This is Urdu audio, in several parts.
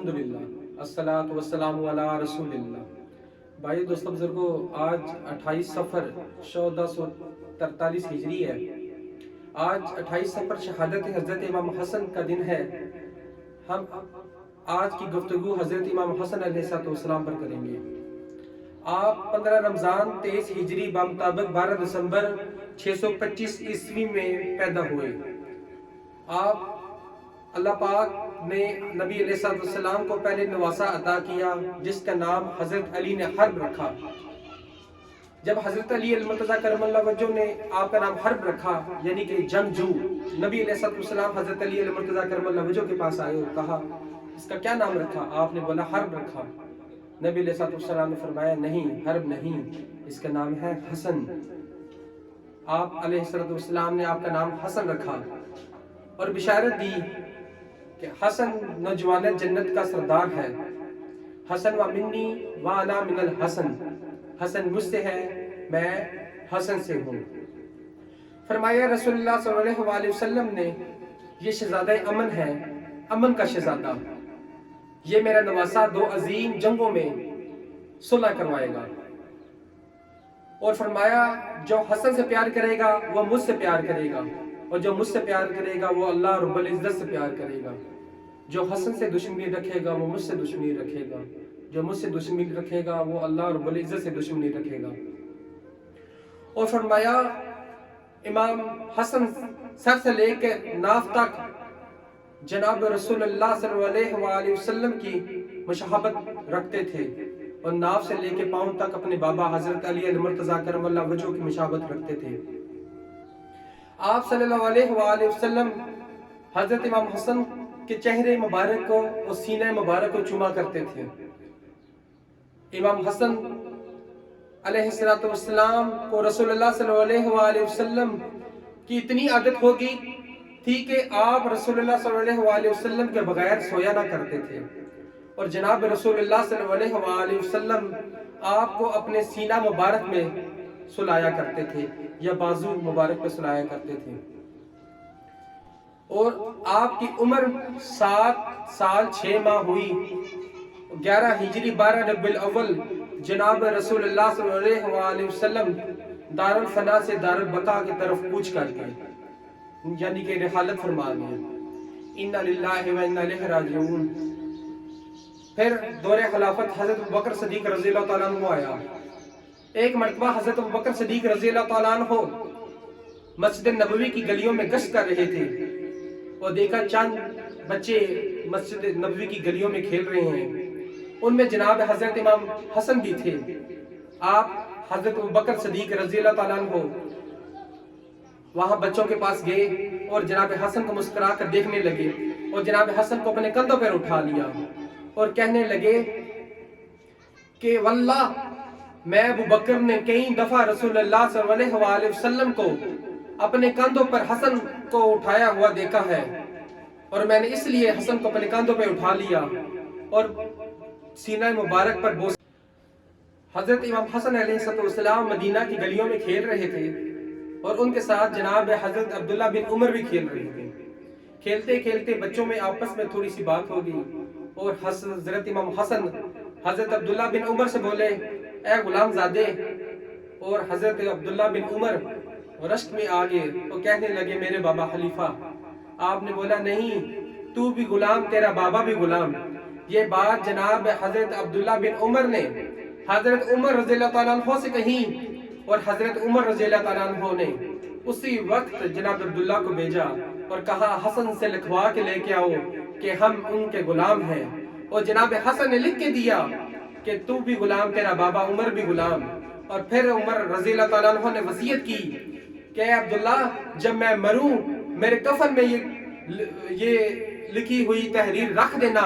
الحمدللہ الصلاۃ والسلام علی رسول اللہ۔ بھائی دوستوں بزرگوں، آج 28 صفر 1443 ہجری ہے۔ آج 28 صفر شہادت حضرت امام حسن کا دن ہے۔ ہم آج کی گفتگو حضرت امام حسن علیہ السلام پر کریں گے۔ آپ 15 رمضان 23 ہجری بمطابق 12 دسمبر 625 عیسوی میں پیدا ہوئے۔ آپ اللہ پاک نے نبی علیہ السلام کو پہلے نواسہ عطا کیا جس کا نام حضرت علی نے حرب رکھا۔ جب حضرت علی المرتضیٰ کرم اللہ وجہہ نے آپ کا نام حرب رکھا یعنی کہ جنگجو، نبی علیہ السلام حضرت علی المرتضیٰ کرم اللہ وجہہ کے پاس آئے اور کہا اس کا کیا نام رکھا؟ آپ نے بولا حرب رکھا۔ نبی علیہ السلام نے فرمایا نہیں، حرب نہیں، اس کا نام ہے حسن۔ آپ علیہ السلام نے آپ کا نام حسن رکھا اور بشارت دی کہ حسن نوجوان جنت کا سردار ہے۔ حسن و منی وانا من الحسن، حسن مجھ سے ہے، میں حسن سے ہوں۔ فرمایا رسول اللہ صلی اللہ علیہ وسلم نے یہ شہزادہ امن ہے، امن کا شہزادہ، یہ میرا نواسہ 2 عظیم جنگوں میں صلح کروائے گا۔ اور فرمایا جو حسن سے پیار کرے گا وہ مجھ سے پیار کرے گا، اور جو مجھ سے پیار کرے گا وہ اللہ رب العزت سے پیار کرے گا۔ جو حسن سے دشمنی رکھے گا وہ مجھ سے دشمنی رکھے گا، جو مجھ سے دشمنی رکھے گا وہ اللہ رب العزت سے دشمنی رکھے گا۔ اور فرمایا امام حسن سر سے لے کے ناف تک جناب رسول اللہ صلی اللہ علیہ وسلم کی مشابہت رکھتے تھے، اور ناف سے لے کے پاؤں تک اپنے بابا حضرت علی المرتضیٰ کرم اللہ وجہہ کی مشابہت رکھتے تھے۔ آپ صلی اللہ علیہ وسلم حضرت امام حسن کے چہرے مبارک کو اور سینہ مبارک کو چوما کرتے تھے۔ امام حسن علیہ السلام کو رسول اللہ صلی اللہ علیہ وسلم کی اتنی عادت ہوگی تھی کہ آپ رسول اللہ صلی اللہ علیہ وسلم کے بغیر سویا نہ کرتے تھے، اور جناب رسول اللہ صلی اللہ علیہ وسلم آپ کو اپنے سینہ مبارک میں سلایا کرتے تھے یا بازو مبارک پہ سلایا کرتے تھے۔ اور آپ کی عمر 7 سال 6 ماہ ہوئی۔ 11 ہجری 12 ربیع الاول جناب رسول اللہ صلی اللہ علیہ وسلم دار الفنا سے دار البقاء کی طرف کوچ کر گئے، یعنی کہ رحالت فرما گئے۔ انا للہ و انا الیہ راجعون۔ پھر دور خلافت حضرت ابوبکر صدیق رضی اللہ تعالیٰ عنہ آیا۔ ایک مرتبہ حضرت ابوبکر صدیق رضی اللہ تعالیٰ عنہ مسجد نبوی کی گلیوں میں گشت کر رہے تھے، اور دیکھا چند بچے مسجد نبوی کی گلیوں میں کھیل رہے ہیں، ان میں جناب حضرت امام حسن بھی تھے۔ آپ حضرت ابوبکر صدیق رضی اللہ تعالیٰ عنہ وہاں بچوں کے پاس گئے اور جناب حسن کو مسکرا کر دیکھنے لگے، اور جناب حسن کو اپنے کندھوں پر اٹھا لیا اور کہنے لگے کہ واللہ میں ابوبکر نے کئی دفعہ رسول اللہ صلی اللہ علیہ وسلم کو اپنے کندھوں پر حسن کو اٹھایا ہوا دیکھا ہے، اور میں نے اس لیے حسن کو اپنے کندھوں پہ اٹھا لیا اور سینہ مبارک پر بوسہ۔ حضرت امام حسن علیہ السلام مدینہ کی گلیوں میں کھیل رہے تھے، اور ان کے ساتھ جناب حضرت عبداللہ بن عمر بھی کھیل رہے تھے۔ کھیلتے کھیلتے بچوں میں آپس میں تھوڑی سی بات ہو گئی، اور حضرت امام حسن حضرت عبداللہ بن عمر سے بولے اے غلام زادے، اور حضرت عبداللہ بن عمر رشک میں آگے اور کہنے لگے میرے بابا خلیفہ۔ آپ نے بولا نہیں، تو بھی غلام، تیرا بابا بھی غلام۔ یہ بات جناب حضرت عبداللہ بن عمر نے حضرت عمر رضی اللہ تعالیٰ عنہ سے کہی، اور حضرت عمر رضی اللہ تعالیٰ عنہ نے اسی وقت جناب عبداللہ کو بھیجا اور کہا حسن سے لکھوا کے لے کے آؤ کہ ہم ان کے غلام ہیں۔ اور جناب حسن نے لکھ کے دیا کہ تو بھی غلام، تیرا بابا عمر بھی غلام۔ اور پھر عمر رضی اللہ تعالیٰ عنہ نے وصیت کی کہ اے عبداللہ، جب میں مروں میرے کفن میں یہ لکھی ہوئی تحریر رکھ دینا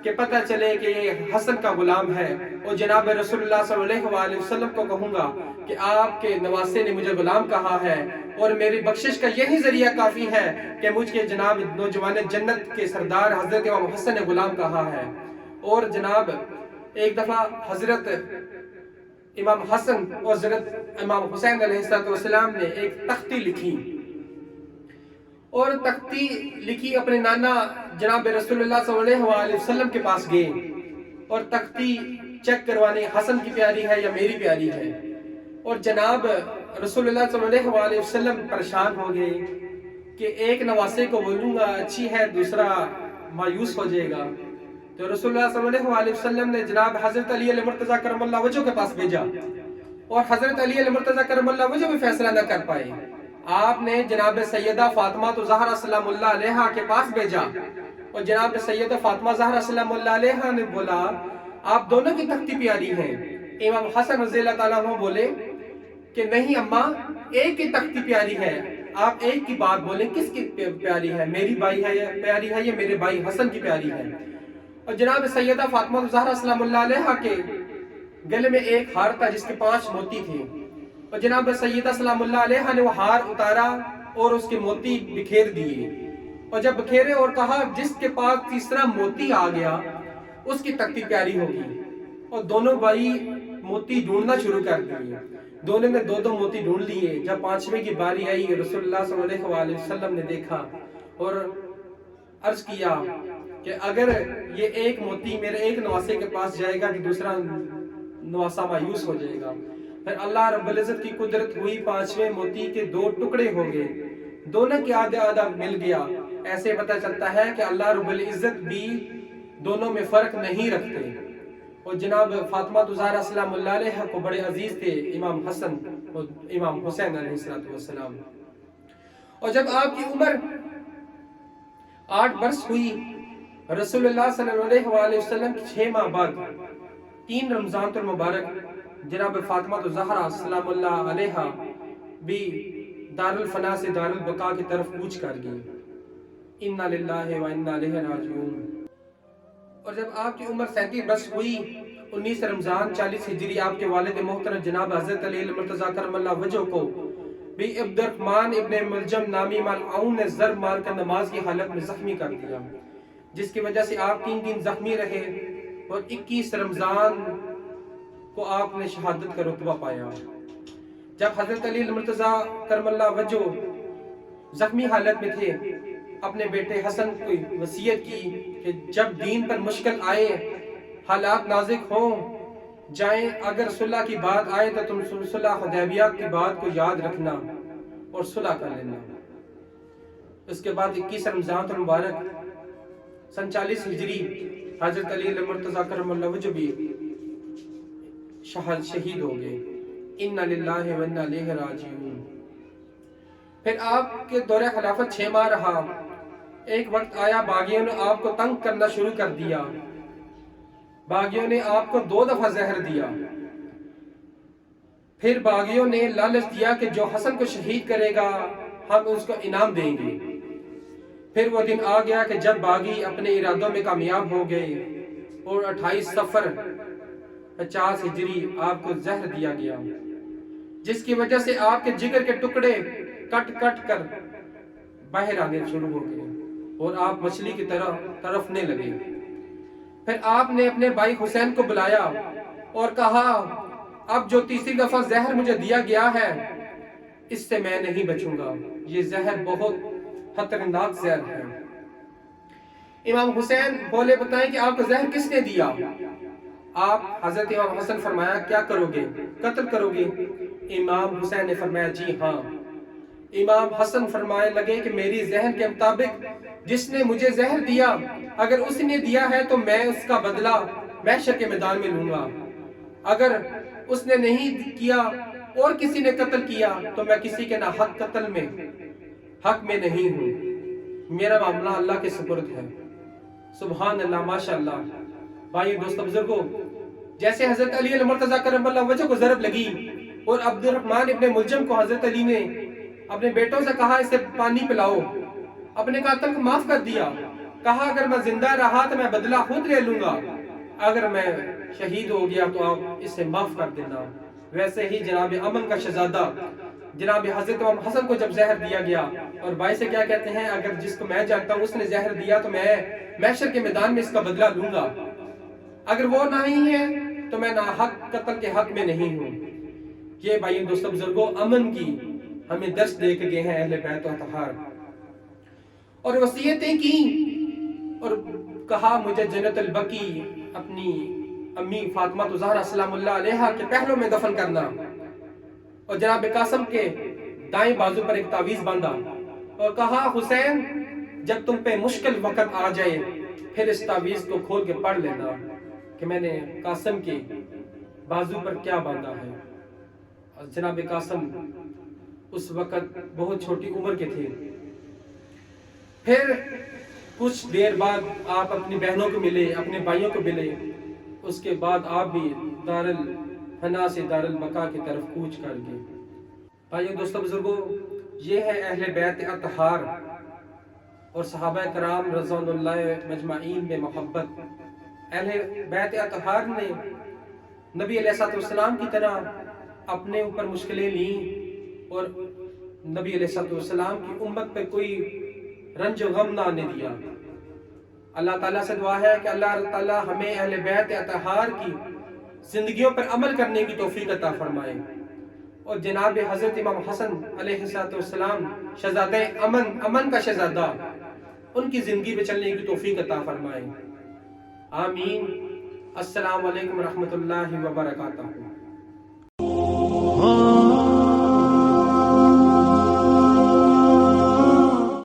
کہ پتہ چلے کہ یہ حسن کا غلام ہے، اور جناب رسول اللہ صلی اللہ علیہ وسلم کو کہوں گا کہ آپ کے نواسے نے مجھے غلام کہا ہے، اور میری بخشش کا یہی ذریعہ کافی ہے کہ مجھ کے جناب نوجوان جنت کے سردار حضرت امام حسن نے غلام کہا ہے۔ اور جناب ایک دفعہ حضرت امام حسن اور حضرت امام حسین علیہ السلام نے ایک تختی لکھی، اور تختی لکھی اپنے نانا جناب رسول اللہ صلی اللہ علیہ وسلم کے پاس گئے اور تختی چیک کروانے حسن کی پیاری ہے یا میری پیاری ہے، اور جناب رسول اللہ صلی اللہ علیہ وسلم پریشان ہو گئے کہ ایک نواسے کو بولوں گا اچھی ہے، دوسرا مایوس ہو جائے گا۔ تو رسول اللہ صلی اللہ علیہ وسلم نے جناب حضرت علی المرتضیٰ کرم اللہ وجہ کے پاس بھیجا، اور حضرت علی المرتضیٰ کرم اللہ وجہ بھی فیصلہ نہ کر پائے۔ آپ نے جناب سیدہ فاطمہ زہرا سلام اللہ علیہا کے پاس بھیجا، اور جناب سیدہ فاطمہ زہرا سلام اللہ علیہا نے بولا آپ دونوں کی تختی پیاری ہیں۔ امام حسن رضی اللہ تعالیٰ عنہ بولے کہ نہیں اماں، ایک کی تختی پیاری ہے، آپ ایک کی بات بولیں، کس کی پیاری ہے؟ میری بھائی ہے پیاری ہے یا میرے بھائی حسن کی پیاری ہے؟ اور جناب سیدہ فاطمہ زہرا سلام اللہ علیہا کے گلے میں ایک ہار تھا جس کے 5 موتی تھے، اور جناب سیدہ سلام اللہ علیہا نے وہ ہار اتارا اور اس کے موتی بکھیر دیے، اور جب بکھیرے اور کہا جس کے پاس تیسرا موتی آ گیا اس کی تختی پیاری ہوگی، اور دونوں بھائی موتی ڈھونڈنا شروع کر دیے۔ دونوں نے 2 موتی ڈھونڈ لیے۔ جب 5ویں کی باری آئی رسول اللہ صلی اللہ علیہ وسلم نے دیکھا اور عرض کیا کہ اگر یہ ایک موتی میرے ایک نواسے کے پاس جائے گا کہ دوسرا نواسا مایوس ہو جائے گا۔ پھر اللہ رب العزت کی قدرت ہوئی، 5ویں موتی کے 2 ٹکڑے ہو گئے، دونوں کے آدھے آدھا مل گیا۔ ایسے پتہ چلتا ہے کہ اللہ رب العزت بھی دونوں میں فرق نہیں رکھتے۔ اور جناب فاطمہ زہرا سلام اللہ علیہ کو بڑے عزیز تھے امام حسن اور امام حسین علیہ السلام۔ اور جب آپ کی عمر 8 برس ہوئی، رسول اللہ صلی اللہ علیہ وسلم کی 6 ماہ بعد 3 رمضان المبارک جناب فاطمہ زہرا سلام اللہ علیہ بھی دارالفنا سے دارالبقا کی طرف کوچ کر گئی۔ انا للہ و انا الیہ راجعون۔ اور جب آپ کی عمر 37 برس ہوئی، 19 رمضان 40 ہجری، آپ کے والد محترم جناب حضرت علی المرتضیٰ کرم اللہ وجہ کو بھی عبد الرحمن ابن ملجم نامی ملعون نے ضرب مار کر نماز کی حالت میں زخمی کر دیا، جس کی وجہ سے آپ 3 دن زخمی رہے، اور 21 رمضان کو آپ نے شہادت کا رتبہ پایا۔ جب حضرت علی المرتضیٰ کرم اللہ وجہ زخمی حالت میں تھے، اپنے بیٹے حسن کو وصیت کی کہ جب دین پر مشکل آئے، حالات نازک ہوں، جائیں، اگر صلح کی بات آئے تو تم صلح حدیبیہ کی بات کو یاد رکھنا اور صلح کر لینا۔ اس کے بعد 21 رمضان المبارک سن 40 ہجری حضرت علی المرتضیٰ کرم اللہ وجہ بھی شہید ہو گئے۔ انا للہ و انا الیہ راجعون۔ پھر آپ کے دور خلافت 6 ماہ رہا۔ ایک وقت آیا باغیوں نے آپ کو تنگ کرنا شروع کر دیا، باغیوں نے آپ کو 2 دفعہ زہر دیا۔ پھر باغیوں نے لالچ دیا کہ جو حسن کو شہید کرے گا ہم اس کو انعام دیں گے۔ پھر وہ دن آ گیا کہ جب باغی اپنے ارادوں میں کامیاب ہو گئے، اور 28 صفر 50 ہجری آپ کو زہر دیا گیا، جس کی وجہ سے آپ کے جگر کے ٹکڑے کٹ کٹ کر باہر آنے شروع ہو گئے، اور آپ مچھلی کی طرح تڑپنے لگے۔ پھر آپ نے اپنے بھائی حسین کو بلایا اور کہا اب جو 3ری دفعہ زہر مجھے دیا گیا ہے اس سے میں نہیں بچوں گا، یہ زہر بہت خطرناک زہر ہے۔ امام حسین بولے بتائیں کہ آپ کو زہر کس نے دیا؟ آپ حضرت امام حسن فرمایا کیا کرو گے؟ قتل کرو گے؟ امام حسین نے فرمایا جی ہاں۔ امام حسن فرمائے لگے کہ میری ذہن کے مطابق جس نے مجھے زہر دیا اگر اس نے دیا ہے تو میں اس کا بدلہ محشر کے میدان میں لوں گا، اگر اس نے نہیں کیا اور کسی نے قتل کیا تو میں کسی کے ناحق قتل میں حق میں نہیں ہوں، میرا معاملہ اللہ کے سپرد ہے۔ سبحان اللہ، ماشاءاللہ۔ بھائی دوستو بزرگوں، جیسے حضرت علی المرتضیٰ کرم اللہ وجہ کو ضرب لگی اور عبد الرحمن ابن ملجم کو حضرت علی نے اپنے بیٹوں سے کہا اسے پانی پلاؤ، اپنے قاتل کو معاف کر دیا، کہا اگر میں زندہ رہا تو میں بدلہ خود لے لوں گا، اگر میں شہید ہو گیا تو آپ اسے معاف کر دینا۔ ویسے ہی جناب امن کا شہزادہ جناب حضرت امام حسن کو جب زہر دیا گیا، اور بھائی سے کیا کہتے ہیں اگر جس کو میں جانتا ہوں اس نے زہر دیا تو میں محشر کے میدان میں اس کا بدلہ لوں گا، اگر وہ نہیں ہے تو میں ناحق قتل کے حق میں نہیں ہوں۔ یہ بھائی دوستو بزرگوں امن کی ہمیں درس دے کے گئے ہیں اہل بیت و اطہار۔ اور وصیتیں کی اور کہا مجھے جنت البقی اپنی امی فاطمہ زہرا سلام اللہ علیہا کے پہلوں میں دفن کرنا، اور جناب قاسم کے دائیں بازو پر ایک تعویذ باندھا اور کہا حسین جب تم پہ مشکل وقت آ جائے پھر اس تعویذ کو کھول کے پڑھ لینا کہ میں نے قاسم کے بازو پر کیا باندھا ہے۔ اور جناب قاسم اس وقت بہت چھوٹی عمر کے تھے۔ پھر کچھ دیر بعد آپ اپنی بہنوں کو ملے، اپنے بھائیوں کو ملے، اس کے بعد آپ بھی دار الفنا سے دار البقا کی طرف کوچ کر گئے۔ بھائیوں دوستوں بزرگوں، یہ ہے اہل بیت اطہار اور صحابہ کرام رضوان اللہ مجمعین میں محبت۔ اہل بیت اطہار نے نبی علیہ السلام کی طرح اپنے اوپر مشکلیں لیں اور نبی علیہ السلام کی امت پہ کوئی رنج و غم نہ آنے دیا۔ اللہ تعالیٰ سے دعا ہے کہ اللہ تعالیٰ ہمیں اہل بیت اطہار کی زندگیوں پر عمل کرنے کی توفیق عطا فرمائے، اور جناب حضرت امام حسن علیہ السلام شہزادہ امن کا شہزادہ، ان کی زندگی پہ چلنے کی توفیق عطا فرمائے۔ آمین۔ السلام علیکم ورحمۃ اللہ وبرکاتہ۔